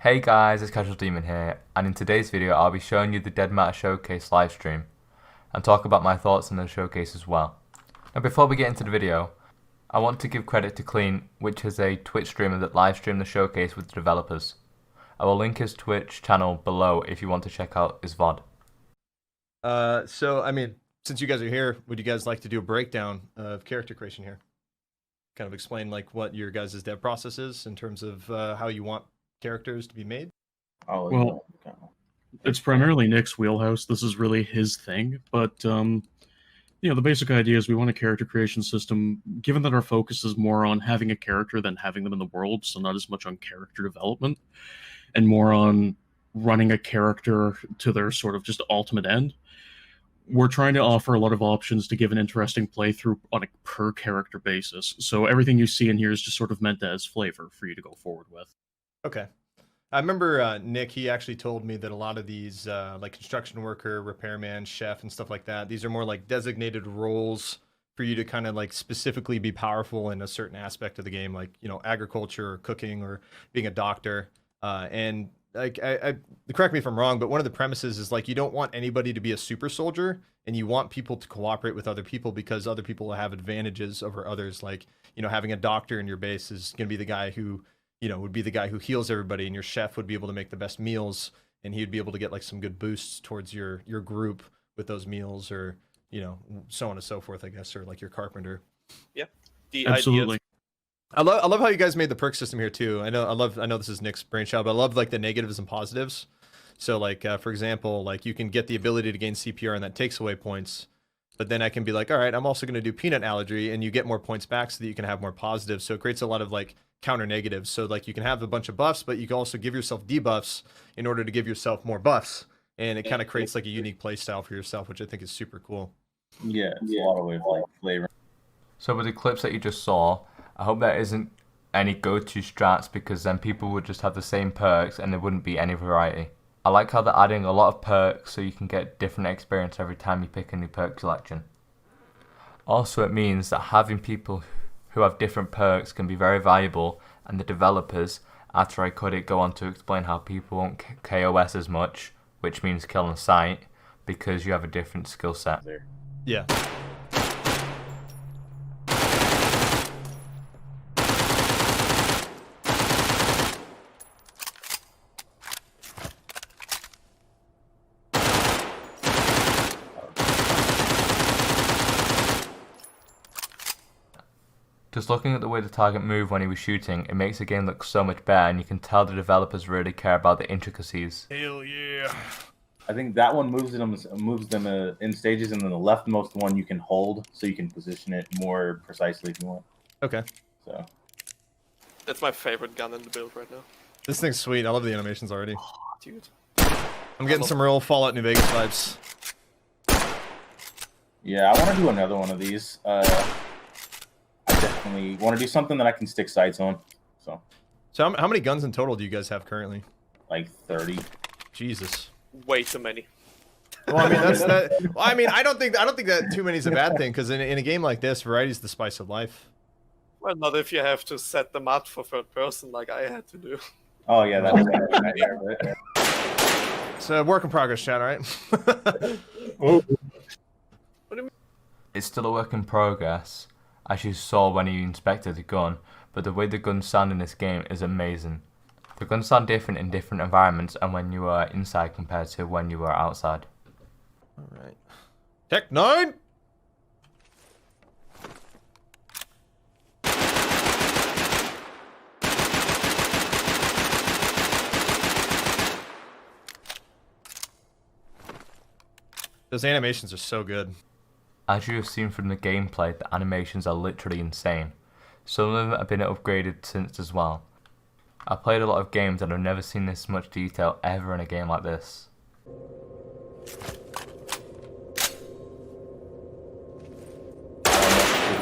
Hey guys, it's Casual Demon here, and in today's video I'll be showing you the Dead Matter Showcase livestream, and talk about my thoughts on the showcase as well. Now before we get into the video, I want to give credit to Klean, which is a Twitch streamer that livestreamed the showcase with the developers. I will link his Twitch channel below if you want to check out his VOD. Since you guys are here, would you guys like to do a breakdown of character creation here? Kind of explain like what your guys' dev process is in terms of how you want characters to be made? Well, it's primarily Nick's wheelhouse. This is really his thing, but the basic idea is we want a character creation system, given that our focus is more on having a character than having them in the world, so not as much on character development, and more on running a character to their sort of just ultimate end. We're trying to offer a lot of options to give an interesting playthrough on a per character basis. So everything you see in here is just sort of meant as flavor for you to go forward with. Okay. I remember Nick, he actually told me that a lot of these like construction worker, repairman, chef, and stuff like that, these are more like designated roles for you to kind of like specifically be powerful in a certain aspect of the game, like, you know, agriculture or cooking or being a doctor. And like, correct me if I'm wrong, but one of the premises is like you don't want anybody to be a super soldier, and you want people to cooperate with other people because other people will have advantages over others. Like, you know, having a doctor in your base is going to be the guy who, you know, would be the guy who heals everybody, and your chef would be able to make the best meals, and he'd be able to get like some good boosts towards your group with those meals, or, you know, so on and so forth, I guess, or like your carpenter. Yeah, Absolutely. I love how you guys made the perk system here too. I know this is Nick's brainchild, but I love like the negatives and positives. So like for example, like you can get the ability to gain CPR, and that takes away points. But then I can be like, all right, I'm also going to do peanut allergy, and you get more points back so that you can have more positives. So it creates a lot of like counter negatives. So like you can have a bunch of buffs, but you can also give yourself debuffs in order to give yourself more buffs. And it kind of creates like a unique play style for yourself, which I think is super cool. Yeah, it's a lot of way of like flavor. So with the clips that you just saw, I hope there isn't any go-to strats, because then people would just have the same perks and there wouldn't be any variety. I like how they're adding a lot of perks so you can get different experience every time you pick a new perk selection. Also, it means that having people who have different perks can be very valuable, and the developers, after I cut it, go on to explain how people won't KOS as much, which means kill on sight, because you have a different skill set. Yeah. Just looking at the way the target moved when he was shooting, it makes the game look so much better, and you can tell the developers really care about the intricacies. Hell yeah. I think that one moves them in stages, and then the leftmost one you can hold, so you can position it more precisely if you want. Okay. So That's my favorite gun in the build right now. This thing's sweet. I love the animations already. Dude. I'm getting some real Fallout New Vegas vibes. yeah, I want to do another one of these. I definitely want to do something that I can stick sights on. So How many guns in total do you guys have currently? like 30. Jesus. Way too many. Well, I mean that's that. Well, I mean I don't think that too many is a bad thing, because in a game like this, variety is the spice of life. Well, not if you have to set them up for third person like I had to do. Oh yeah, that's right. It's a work in progress, chat. All right. What do you mean? It's still a work in progress, as you saw when you inspected the gun, but the way the guns sound in this game is amazing. The guns sound different in different environments and when you are inside compared to when you are outside. All right. Tech 9. Those animations are so good. As you have seen from the gameplay, the animations are literally insane. Some of them have been upgraded since as well. I've played a lot of games and I've never seen this much detail ever in a game like this.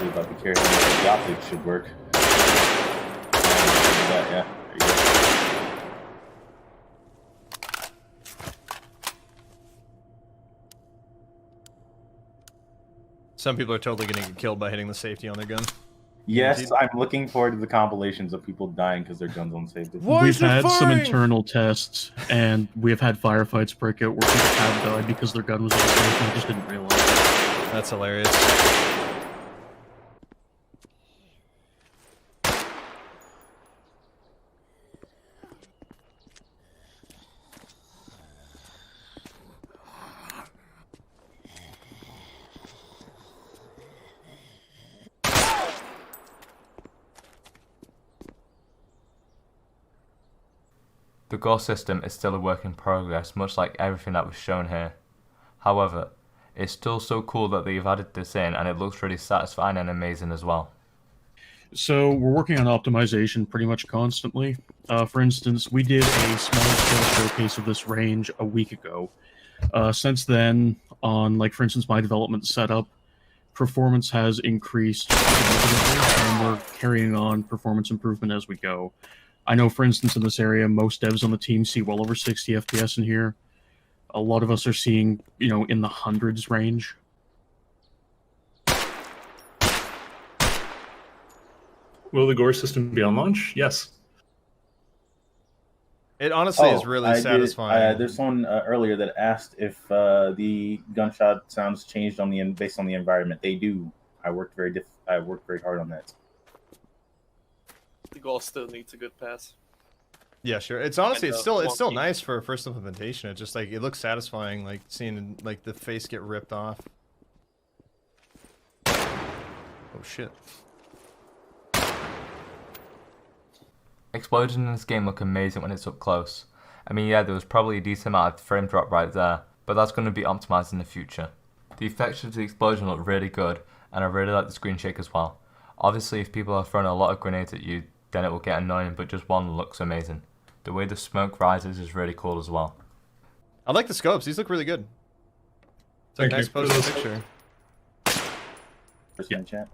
About the character, the optics should work. Yeah, there you go. Some people are totally going to get killed by hitting the safety on their gun. Yes, I'm looking forward to the compilations of people dying because their guns unsafe. Why We've is it had some firing? internal tests, and we have had firefights break out where people have died because their gun was unsafe and they just didn't realize it. That's hilarious. The gore system is still a work in progress, much like everything that was shown here. However, it's still so cool that they've added this in, and it looks really satisfying and amazing as well. So we're working on optimization pretty much constantly. For instance, we did a small-scale showcase of this range a week ago. Since then, on, like, for instance, my development setup, performance has increased significantly, and we're carrying on performance improvement as we go. I know, for instance, in this area, most devs on the team see well over 60 FPS in here. A lot of us are seeing, in the hundreds range. Will the gore system be on launch? Yes. It honestly is really satisfying. There's someone earlier that asked if the gunshot sounds changed based on the environment. They do. I worked very hard on that. The gore still needs a good pass. Yeah, sure. It's honestly, And, it's still wonky. nice for a first implementation. It just it looks satisfying, like seeing like the face get ripped off. Oh shit. Explosions in this game look amazing when it's up close. I mean, yeah, there was probably a decent amount of frame drop right there, but that's going to be optimized in the future. The effects of the explosion look really good, and I really like the screen shake as well. Obviously, if people are throwing a lot of grenades at you, then it will get annoying, but just one looks amazing. The way the smoke rises is really cool as well. I like the scopes. These look really good. It's like a nice Thank you. poster picture. Person in chat.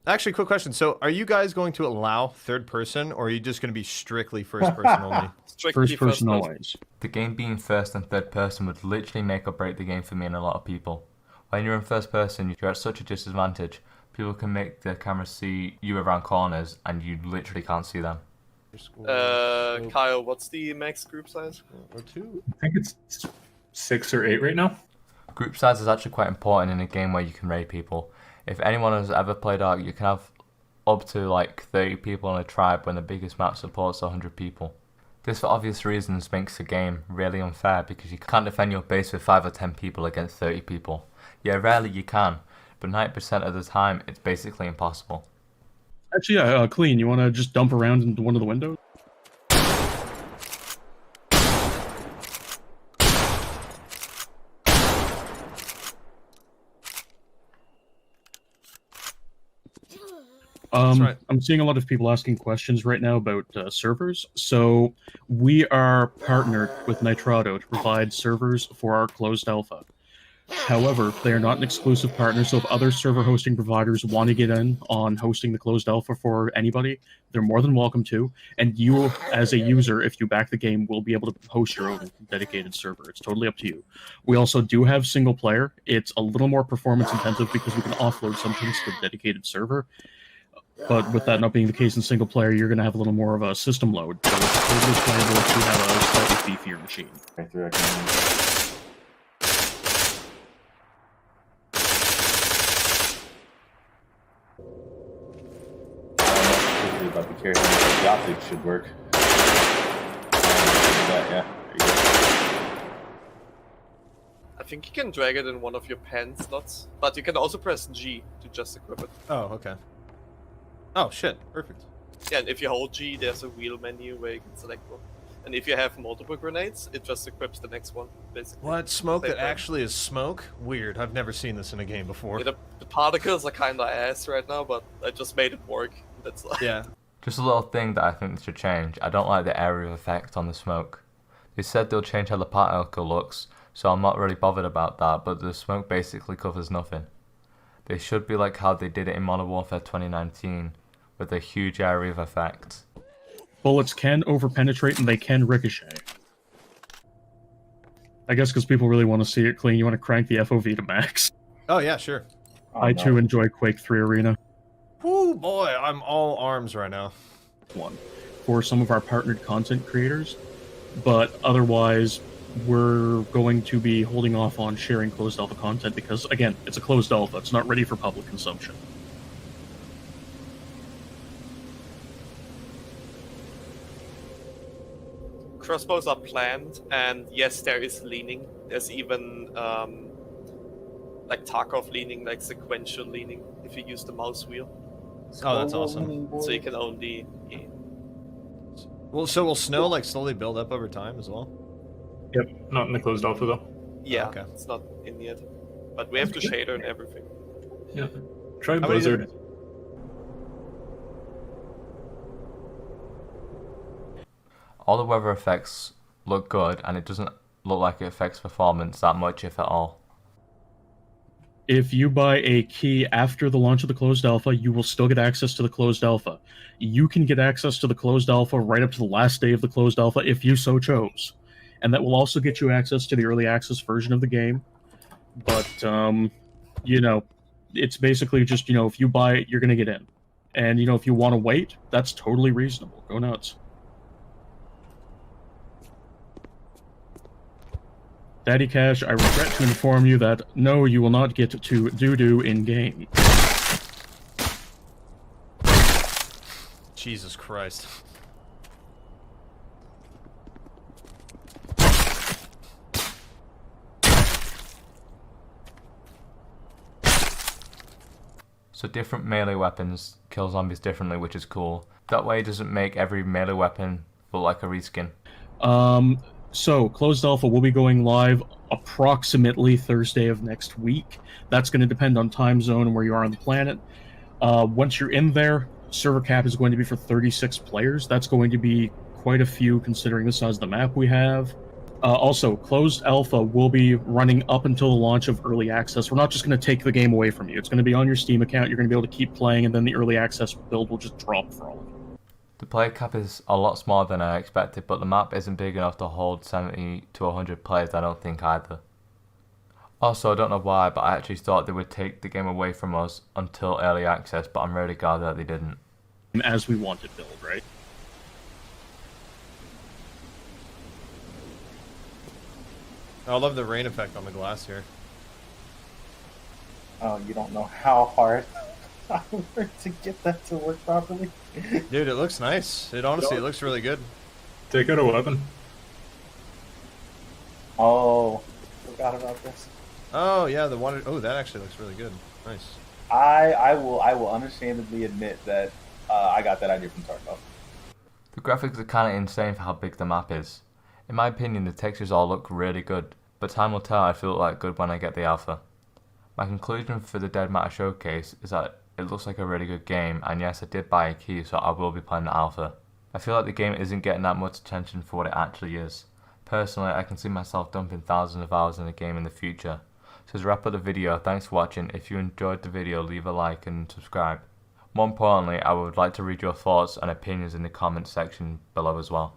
Actually, quick question. So, are you guys going to allow third person, or are you just going to be strictly first person only? Strictly First person always. The game being first and third person would literally make or break the game for me and a lot of people. When you're in first person, you're at such a disadvantage. People can make the camera see you around corners, and you literally can't see them. Kyle, what's the max group size? Or two. I think it's 6 or 8 right now. Group size is actually quite important in a game where you can raid people. If anyone has ever played Ark, you can have up to like 30 people in a tribe when the biggest map supports 100 people. This, for obvious reasons, makes the game really unfair because you can't defend your base with 5 or 10 people against 30 people. Yeah, rarely you can, but 90% of the time, it's basically impossible. Actually, yeah, Klean, you want to just dump around into one of the windows? right. I'm seeing a lot of people asking questions right now about servers. So we are partnered with Nitrado to provide servers for our closed alpha. However, they are not an exclusive partner, so if other server hosting providers want to get in on hosting the closed alpha for anybody, they're more than welcome to. And you, as a user, if you back the game, will be able to host your own dedicated server. It's totally up to you. We also do have single player. It's a little more performance intensive because we can offload some things to the dedicated server. But with that not being the case in single player, you're going to have a little more of a system load. So it's totally playable if you have a slightly beefier machine. Right through that. About the character, the optics should work. Yeah, there you go. I think you can drag it in one of your pen slots, but you can also press G to just equip it. Oh, okay. Oh shit! Perfect. Yeah, and if you hold G, there's a wheel menu where you can select one. And if you have multiple grenades, it just equips the next one, basically. What smoke Same that thing. actually is smoke? Weird. I've never seen this in a game before. Yeah, the particles are kinda ass right now, but I just made it work. That's like... Yeah. Just a little thing that I think they should change. I don't like the area of effect on the smoke. They said they'll change how the particle looks, so I'm not really bothered about that, but the smoke basically covers nothing. They should be like how they did it in Modern Warfare 2019, with a huge area of effect. Bullets can overpenetrate and they can ricochet. I guess because people really want to see it clean, you want to crank the FOV to max. Oh yeah, sure. Oh, I no. too enjoy Quake 3 Arena. Whoo boy, I'm all arms right now. One for some of our partnered content creators, but otherwise we're going to be holding off on sharing closed alpha content because, again, it's a closed alpha. It's not ready for public consumption. Crossbows are planned, and yes, there is leaning. There's even like Tarkov leaning, like sequential leaning, if you use the mouse wheel. Oh, that's awesome. So you can only. Yeah. Well, so will snow like slowly build up over time as well? Yep, not in the closed alpha though. Yeah, Okay. it's not in yet. But we have the shader and everything. Yeah. Try How many Blizzard. different- All the weather effects look good, and it doesn't look like it affects performance that much, if at all. If you buy a key after the launch of the closed alpha, you will still get access to the closed alpha. You can get access to the closed alpha right up to the last day of the closed alpha if you so chose. And that will also get you access to the early access version of the game. But, you know, it's basically just, if you buy it, you're going to get in. And, if you want to wait, that's totally reasonable. Go nuts. Daddy Cash, I regret to inform you that no, you will not get to doo-doo in-game. Jesus Christ. So different melee weapons kill zombies differently, which is cool. That way it doesn't make every melee weapon look like a reskin. So, Closed Alpha will be going live approximately Thursday of next week. That's going to depend on time zone and where you are on the planet. Once you're in there, server cap is going to be for 36 players. That's going to be quite a few considering the size of the map we have. Also, Closed Alpha will be running up until the launch of Early Access. We're not just going to take the game away from you. It's going to be on your Steam account. You're going to be able to keep playing, and then the Early Access build will just drop for all of you. The player cap is a lot smaller than I expected, but the map isn't big enough to hold 70 to 100 players, I don't think either. Also, I don't know why, but I actually thought they would take the game away from us until early access, but I'm really glad that they didn't. As we want it build, right? I love the rain effect on the glass here. Oh, you don't know how hard I worked to get that to work properly. Dude, it looks nice. It honestly, it looks really good. Take out a weapon. Oh, forgot about this. Oh yeah, the water. Oh, that actually looks really good. Nice. I will unashamedly admit that I got that idea from Tarkov. The graphics are kinda insane for how big the map is. In my opinion, the textures all look really good, but time will tell if it look like good when I get the alpha. My conclusion for the Dead Matter Showcase is that it looks like a really good game, and yes, I did buy a key, so I will be playing the alpha. I feel like the game isn't getting that much attention for what it actually is. Personally, I can see myself dumping thousands of hours in the game in the future. So to wrap up the video, thanks for watching. If you enjoyed the video, leave a like and subscribe. More importantly, I would like to read your thoughts and opinions in the comments section below as well.